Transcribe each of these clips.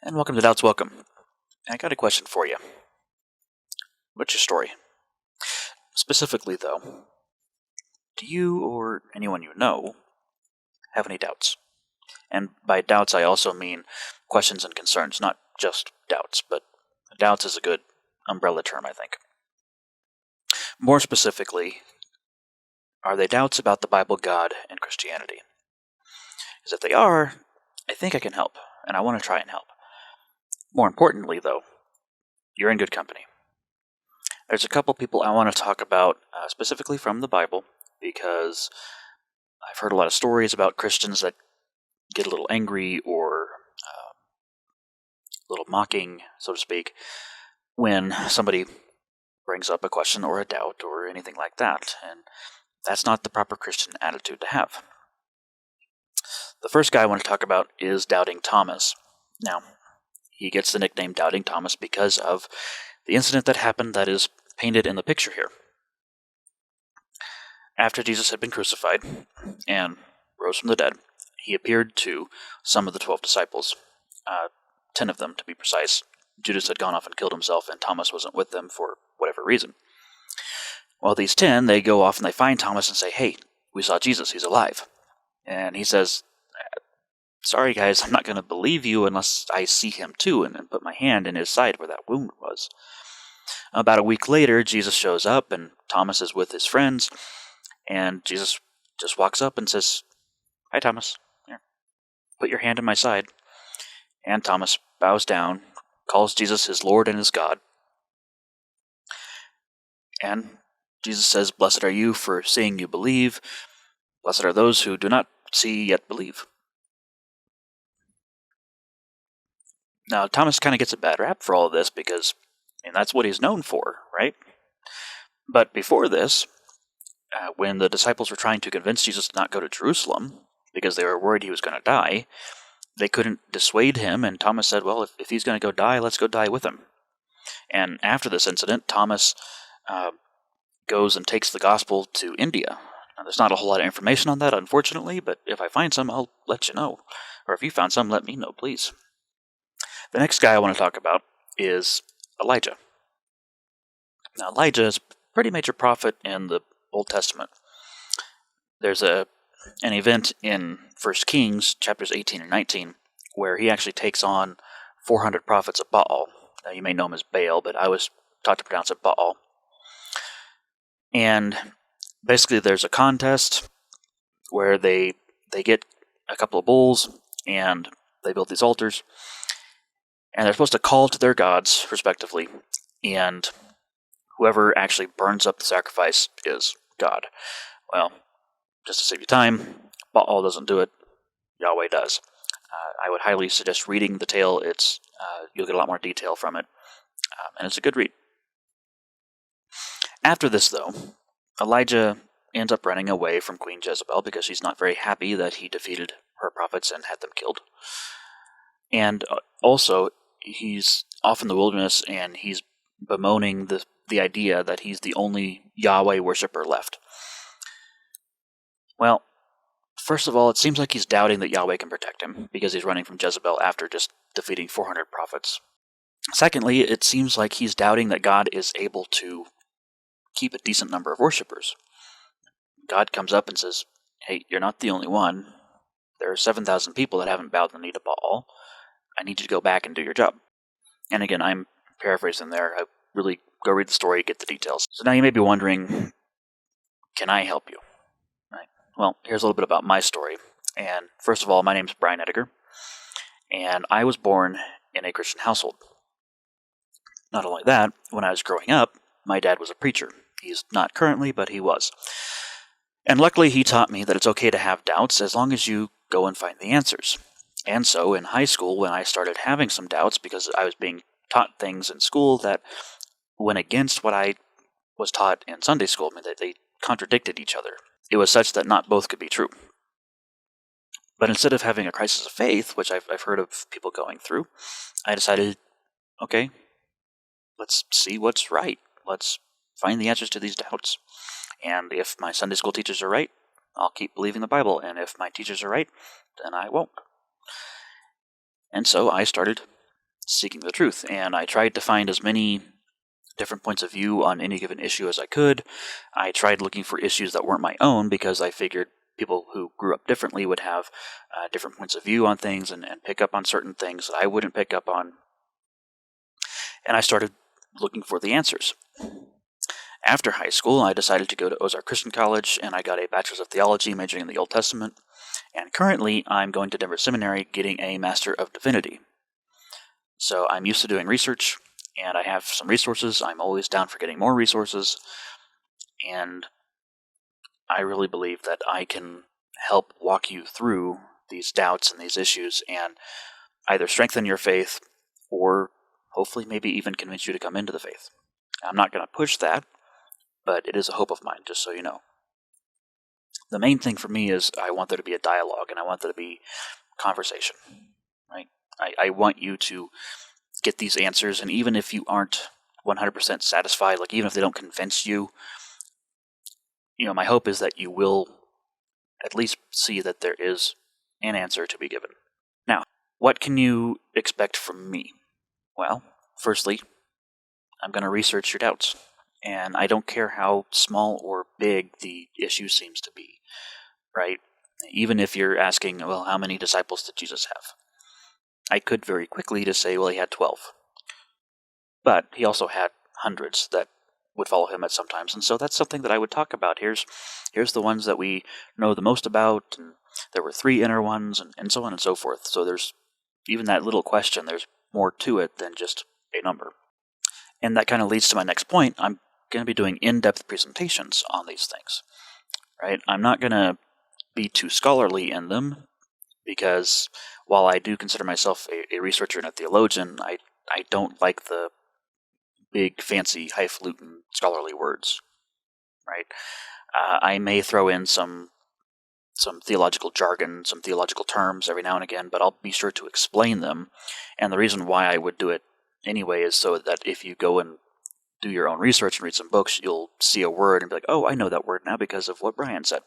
And welcome to Doubts Welcome. I got a question for you. What's your story? Specifically, though, do you or anyone you know have any doubts? And by doubts, I also mean questions and concerns, not just doubts, but doubts is a good umbrella term, I think. More specifically, are they doubts about the Bible, God, and Christianity? Because if they are, I think I can help, and I want to try and help. More importantly, though, you're in good company. There's a couple people I want to talk about specifically from the Bible, because I've heard a lot of stories about Christians that get a little angry or a little mocking, so to speak, when somebody brings up a question or a doubt or anything like that, and that's not the proper Christian attitude to have. The first guy I want to talk about is Doubting Thomas. Now, he gets the nickname Doubting Thomas because of the incident that happened that is painted in the picture here. After Jesus had been crucified and rose from the dead, he appeared to some of the 12 disciples, 10 of them to be precise. Judas had gone off and killed himself, and Thomas wasn't with them for whatever reason. Well, these 10, they go off and they find Thomas and say, "Hey, we saw Jesus, he's alive." And he says, "Sorry guys, I'm not going to believe you unless I see him too," and put my hand in his side where that wound was. About a week later, Jesus shows up, and Thomas is with his friends, and Jesus just walks up and says, "Hi Thomas, here, put your hand in my side." And Thomas bows down, calls Jesus his Lord and his God. And Jesus says, "Blessed are you for seeing you believe. Blessed are those who do not see yet believe." Now, Thomas kind of gets a bad rap for all of this because that's what he's known for, right? But before this, when the disciples were trying to convince Jesus to not go to Jerusalem because they were worried he was going to die, they couldn't dissuade him, and Thomas said, "Well, if he's going to go die, let's go die with him." And after this incident, Thomas goes and takes the gospel to India. Now, there's not a whole lot of information on that, unfortunately, but if I find some, I'll let you know. Or if you found some, let me know, please. The next guy I want to talk about is Elijah. Now, Elijah is a pretty major prophet in the Old Testament. There's an event in 1 Kings, chapters 18 and 19, where he actually takes on 400 prophets of Baal. Now, you may know him as Baal, but I was taught to pronounce it Baal. And basically there's a contest where they get a couple of bulls, and they build these altars, and they're supposed to call to their gods, respectively, and whoever actually burns up the sacrifice is God. Well, just to save you time, Baal doesn't do it, Yahweh does. I would highly suggest reading the tale. You'll get a lot more detail from it, and it's a good read. After this, though, Elijah ends up running away from Queen Jezebel because she's not very happy that he defeated her prophets and had them killed. And also, he's off in the wilderness, and he's bemoaning the idea that he's the only Yahweh worshiper left. Well, first of all, it seems like he's doubting that Yahweh can protect him because he's running from Jezebel after just defeating 400 prophets. Secondly, it seems like he's doubting that God is able to keep a decent number of worshippers. God comes up and says, "Hey, you're not the only one. There are 7,000 people that haven't bowed the knee to Baal. I need you to go back and do your job." And again, I'm paraphrasing there. I really go read the story, get the details. So now you may be wondering, can I help you? Right. Well, here's a little bit about my story. And first of all, my name's Brian Edgar, and I was born in a Christian household. Not only that, when I was growing up, my dad was a preacher. He's not currently, but he was. And luckily, he taught me that it's okay to have doubts as long as you go and find the answers. And so, in high school, when I started having some doubts because I was being taught things in school that went against what I was taught in Sunday school, I mean, that they contradicted each other. It was such that not both could be true. But instead of having a crisis of faith, which I've heard of people going through, I decided, okay, let's see what's right. Let's find the answers to these doubts. And if my Sunday school teachers are right, I'll keep believing the Bible. And if my teachers are right, then I won't. And so I started seeking the truth, and I tried to find as many different points of view on any given issue as I could. I tried looking for issues that weren't my own because I figured people who grew up differently would have different points of view on things and pick up on certain things that I wouldn't pick up on. And I started looking for the answers. After high school, I decided to go to Ozark Christian College, and I got a Bachelor's of Theology majoring in the Old Testament. And currently, I'm going to Denver Seminary getting a Master of Divinity. So I'm used to doing research, and I have some resources. I'm always down for getting more resources. And I really believe that I can help walk you through these doubts and these issues and either strengthen your faith or hopefully maybe even convince you to come into the faith. I'm not going to push that, but it is a hope of mine, just so you know. The main thing for me is I want there to be a dialogue, and I want there to be conversation, right? I want you to get these answers, and even if you aren't 100% satisfied, like even if they don't convince you, my hope is that you will at least see that there is an answer to be given. Now, what can you expect from me? Well, firstly, I'm going to research your doubts. And I don't care how small or big the issue seems to be, right? Even if you're asking, well, how many disciples did Jesus have? I could very quickly just say, well, he had 12. But he also had hundreds that would follow him at some times. And so that's something that I would talk about. Here's the ones that we know the most about, and there were 3 inner ones, and so on and so forth. So there's even that little question, there's more to it than just a number. And that kind of leads to my next point. I'm going to be doing in-depth presentations on these things, right? I'm not going to be too scholarly in them because while I do consider myself a researcher and a theologian, I don't like the big, fancy, highfalutin scholarly words, right? I may throw in some theological jargon, some theological terms every now and again, but I'll be sure to explain them. And the reason why I would do it anyway is so that if you go and do your own research and read some books, you'll see a word and be like, oh, I know that word now because of what Brian said.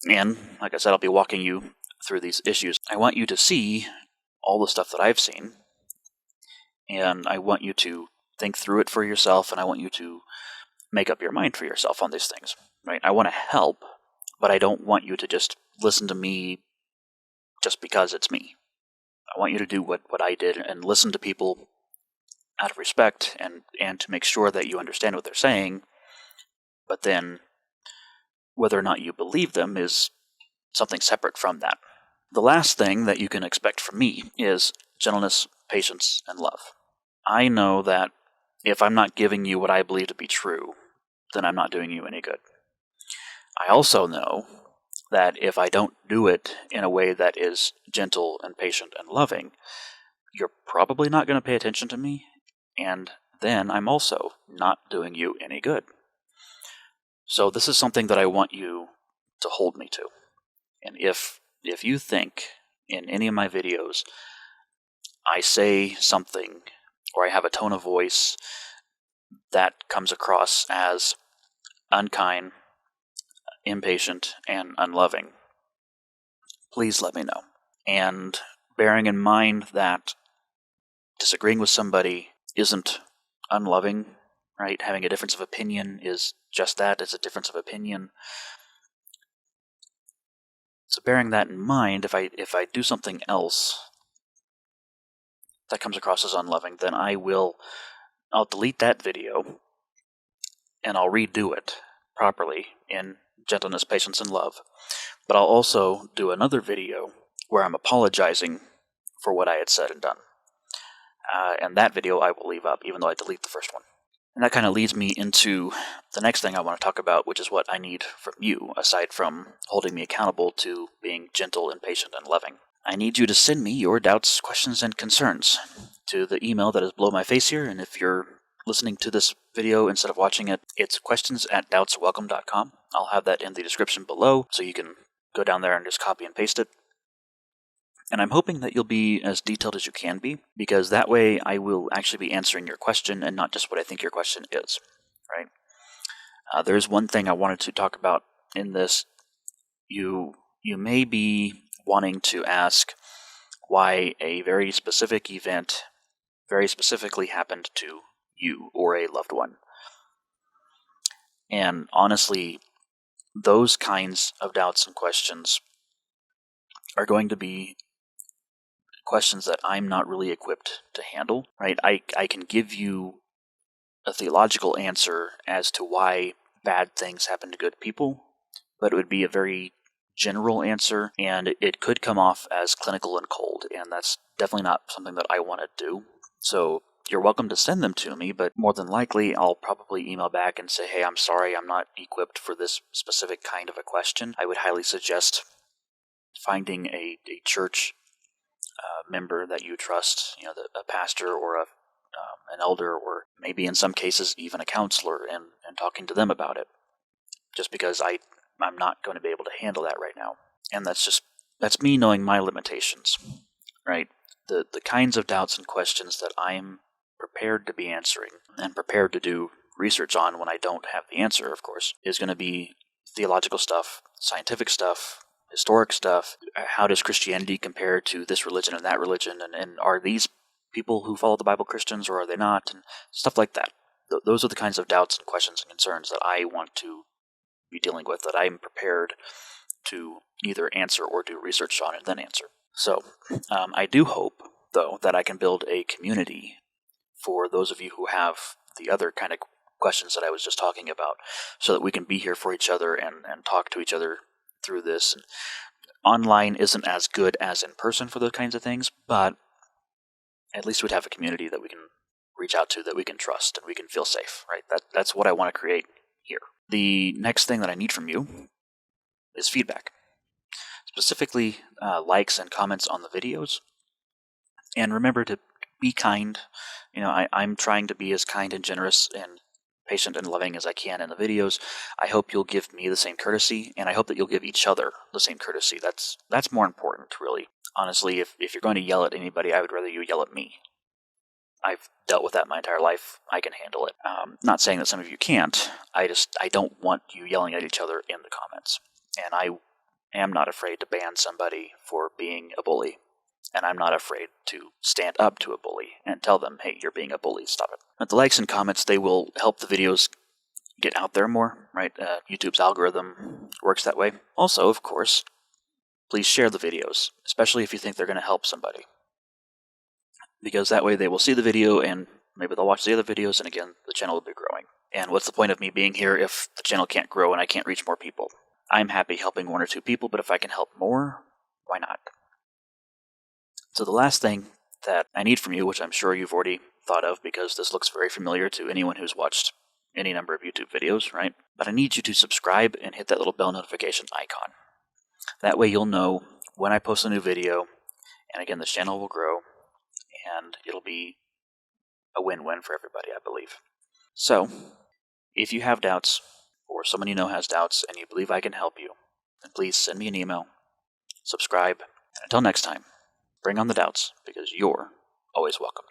And like I said, I'll be walking you through these issues. I want you to see all the stuff that I've seen, and I want you to think through it for yourself, and I want you to make up your mind for yourself on these things. Right? I want to help, but I don't want you to just listen to me just because it's me. I want you to do what I did and listen to people out of respect and to make sure that you understand what they're saying, but then whether or not you believe them is something separate from that. The last thing that you can expect from me is gentleness, patience, and love. I know that if I'm not giving you what I believe to be true, then I'm not doing you any good. I also know that if I don't do it in a way that is gentle and patient and loving, you're probably not going to pay attention to me, and then I'm also not doing you any good. So this is something that I want you to hold me to. And if you think in any of my videos I say something or I have a tone of voice that comes across as unkind, impatient, and unloving, please let me know. And bearing in mind that disagreeing with somebody isn't unloving, right? Having a difference of opinion is just that, it's a difference of opinion. So bearing that in mind, if I do something else that comes across as unloving, then I'll delete that video and I'll redo it properly in gentleness, patience, and love. But I'll also do another video where I'm apologizing for what I had said and done. And that video I will leave up, even though I delete the first one. And that kind of leads me into the next thing I want to talk about, which is what I need from you, aside from holding me accountable to being gentle and patient and loving. I need you to send me your doubts, questions, and concerns to the email that is below my face here, and if you're listening to this video instead of watching it, it's questions@doubtswelcome.com. I'll have that in the description below, so you can go down there and just copy and paste it. And I'm hoping that you'll be as detailed as you can be, because that way I will actually be answering your question and not just what I think your question is, right? There's one thing I wanted to talk about in this. You may be wanting to ask, why a very specific event very specifically happened to you or a loved one. And honestly, those kinds of doubts and questions are going to be questions that I'm not really equipped to handle, right? I can give you a theological answer as to why bad things happen to good people, but it would be a very general answer, and it could come off as clinical and cold, and that's definitely not something that I want to do. So you're welcome to send them to me, but more than likely I'll probably email back and say, hey, I'm sorry, I'm not equipped for this specific kind of a question. I would highly suggest finding a church member that you trust, a pastor or an elder, or maybe in some cases even a counselor, and talking to them about it. Just because I'm not going to be able to handle that right now, and that's me knowing my limitations, right? The kinds of doubts and questions that I'm prepared to be answering and prepared to do research on when I don't have the answer, of course, is going to be theological stuff, scientific stuff, historic stuff. How does Christianity compare to this religion and that religion? And are these people who follow the Bible Christians, or are they not? And stuff like that. Those are the kinds of doubts and questions and concerns that I want to be dealing with, that I'm prepared to either answer or do research on and then answer. So I do hope, though, that I can build a community for those of you who have the other kind of questions that I was just talking about, so that we can be here for each other and talk to each other through this. And online isn't as good as in person for those kinds of things, but at least we'd have a community that we can reach out to, that we can trust, and we can feel safe, right? That's what I want to create here. The next thing that I need from you is feedback. Specifically, likes and comments on the videos. And remember to be kind. I'm trying to be as kind and generous and patient and loving as I can in the videos. I hope you'll give me the same courtesy, and I hope that you'll give each other the same courtesy. That's more important, really. Honestly, if you're going to yell at anybody, I would rather you yell at me. I've dealt with that my entire life. I can handle it. Not saying that some of you can't. I don't want you yelling at each other in the comments. And I am not afraid to ban somebody for being a bully. And I'm not afraid to stand up to a bully and tell them, hey, you're being a bully, stop it. But the likes and comments, they will help the videos get out there more, right? YouTube's algorithm works that way. Also, of course, please share the videos, especially if you think they're going to help somebody. Because that way they will see the video and maybe they'll watch the other videos, and again, the channel will be growing. And what's the point of me being here if the channel can't grow and I can't reach more people? I'm happy helping one or two people, but if I can help more, why not? So the last thing that I need from you, which I'm sure you've already thought of because this looks very familiar to anyone who's watched any number of YouTube videos, right? But I need you to subscribe and hit that little bell notification icon. That way you'll know when I post a new video, and again, this channel will grow, and it'll be a win-win for everybody, I believe. So, if you have doubts, or someone you know has doubts, and you believe I can help you, then please send me an email, subscribe, and until next time, bring on the doubts, because you're always welcomed.